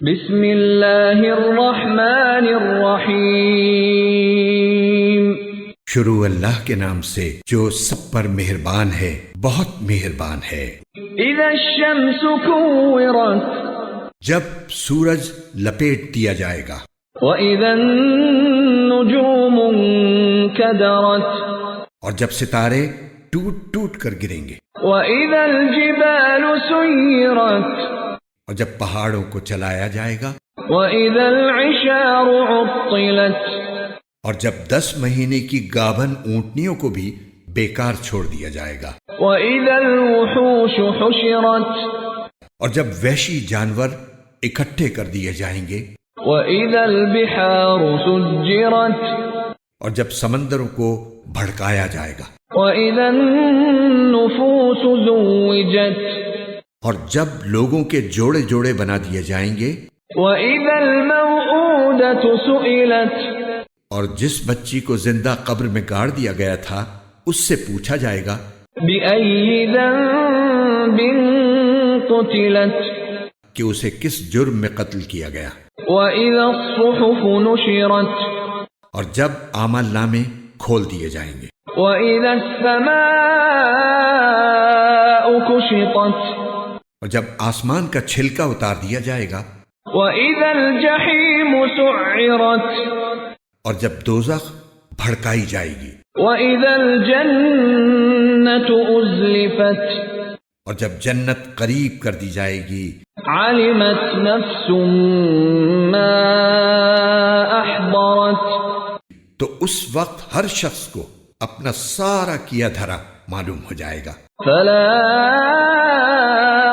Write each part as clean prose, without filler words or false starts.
بسم اللہ الرحمن الرحیم۔ شروع اللہ کے نام سے جو سب پر مہربان ہے، بہت مہربان ہے۔ اذا الشمس كورت، جب سورج لپیٹ دیا جائے گا۔ واذا النجوم انكدرت، اور جب ستارے ٹوٹ ٹوٹ کر گریں گے۔ واذا الجبال سيرت، اور جب پہاڑوں کو چلایا جائے گا۔ واذا العشار عطلت، اور جب 10 مہینے کی گابھن اونٹنیوں کو بھی بیکار چھوڑ دیا جائے گا۔ واذا الوحوش حشرت، اور جب وحشی جانور اکٹھے کر دیے جائیں گے۔ واذا البحار سجرت، اور جب سمندروں کو بھڑکایا جائے گا۔ واذا النفوس زوجت، اور جب لوگوں کے جوڑے جوڑے بنا دیے جائیں گے۔ وَإِذَا الْمَوْءُودَةُ سُئِلَتْ، اور جس بچی کو زندہ قبر میں گاڑ دیا گیا تھا اس سے پوچھا جائے گا۔ بِأَيِّ ذَنبٍ قُتِلَتْ، کہ اسے کس جرم میں قتل کیا گیا۔ وَإِذَا الصُّحُفُ نُشِرَتْ، اور جب اعمال نامے کھول دیے جائیں گے۔ وَإِذَا السَّمَاءُ كُشِطَتْ، اور جب آسمان کا چھلکا اتار دیا جائے گا۔ وَإِذَا الْجَحِيمُ سُعِّرَتْ، اور جب دوزخ بھڑکائی جائے گی۔ وَإِذَا الْجَنَّةُ أُزْلِفَتْ، اور جب جنت قریب کر دی جائے گی۔ عَلِمَتْ نَفْسٌ مَّا أَحْضَرَتْ، تو اس وقت ہر شخص کو اپنا سارا کیا دھرا معلوم ہو جائے گا۔ فَلَا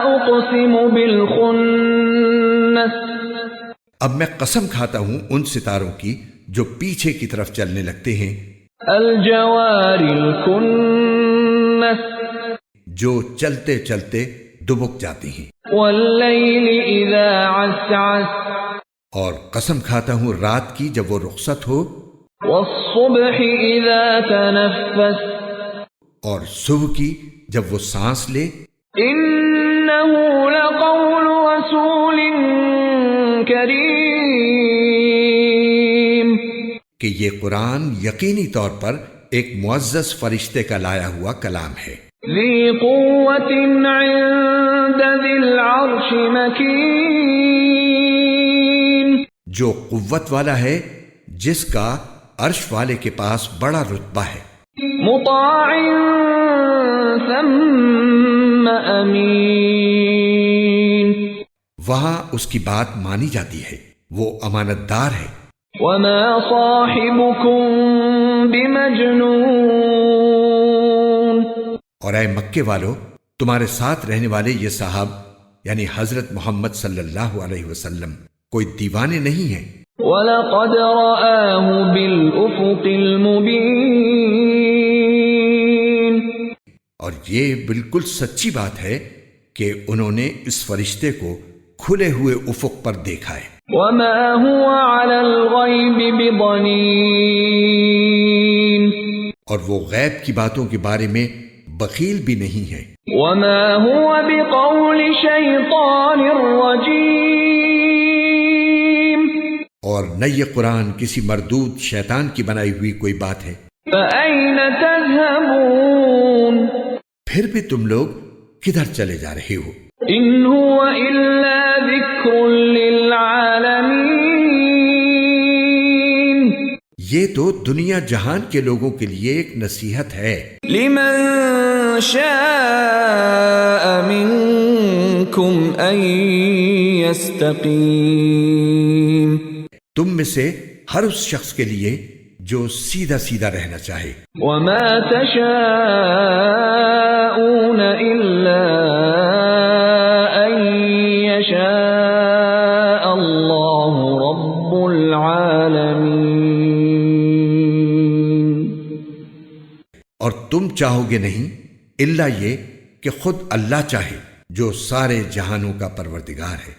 أُقْسِمُ بِالْخُنَّسِ، اب میں قسم کھاتا ہوں ان ستاروں کی جو پیچھے کی طرف چلنے لگتے ہیں۔ الْجَوَارِ الْكُنَّسِ، جو چلتے چلتے دبک جاتی ہیں۔ وَاللَّيْلِ إِذَا عَسْعَسَ، اور قسم کھاتا ہوں رات کی جب وہ رخصت ہو۔ وَالصُّبْحِ إِذَا تَنَفَّسَ، اور صبح کی جب وہ سانس لے۔ إِنَّهُ لَقَوْلُ رَسُولٍ كَرِيمٍ، کہ یہ قرآن یقینی طور پر ایک معزز فرشتے کا لایا ہوا کلام ہے۔ ذِي قُوَّةٍ عِندَ ذِي الْعَرْشِ مَكِينٍ، جو قوت والا ہے جس کا عرش والے کے پاس بڑا رتبہ ہے۔ مُطَاعٍ ثَمَّ أَمِينٍ، وہاں اس کی بات مانی جاتی ہے، وہ امانت دار ہے۔ وَمَا صَاحِبُكُم بِمَجْنُونٍ، اور اے مکے والو، تمہارے ساتھ رہنے والے یہ صاحب یعنی حضرت محمد صلی اللہ علیہ وسلم کوئی دیوانے نہیں ہیں۔ وَلَقَدْ رَآهُ بِالْأُفُقِ الْمُبِينِ، اور یہ بالکل سچی بات ہے کہ انہوں نے اس فرشتے کو کھلے ہوئے افق پر دیکھا ہے۔ وَمَا هُوَ عَلَى الْغَيْبِ بِضَنِينٍ، اور وہ غیب کی باتوں کے بارے میں بخیل بھی نہیں ہے۔ وَمَا هُوَ بِقَوْلِ شَيْطَانٍ رَّجِيمٍ، اور نہ یہ قرآن کسی مردود شیطان کی بنائی ہوئی کوئی بات ہے۔ فَأَيْنَ تَذْهَبُونَ، پھر بھی تم لوگ کدھر چلے جا رہے ہو؟ إِنْ هُوَ إِلَّا ذِكْرٌ لِّلْعَالَمِينَ، یہ تو دنیا جہان کے لوگوں کے لیے ایک نصیحت ہے۔ لِمَن شَاءَ مِنكُمْ أَن يَسْتَقِيمَ، تم میں سے ہر اس شخص کے لیے جو سیدھا سیدھا رہنا چاہے۔ وَمَا تَشَاءُونَ إِلَّا أَن يَشَاءَ اللَّهُ رَبُّ الْعَالَمِينَ، اور تم چاہو گے نہیں الا یہ کہ خود اللہ چاہے جو سارے جہانوں کا پروردگار ہے۔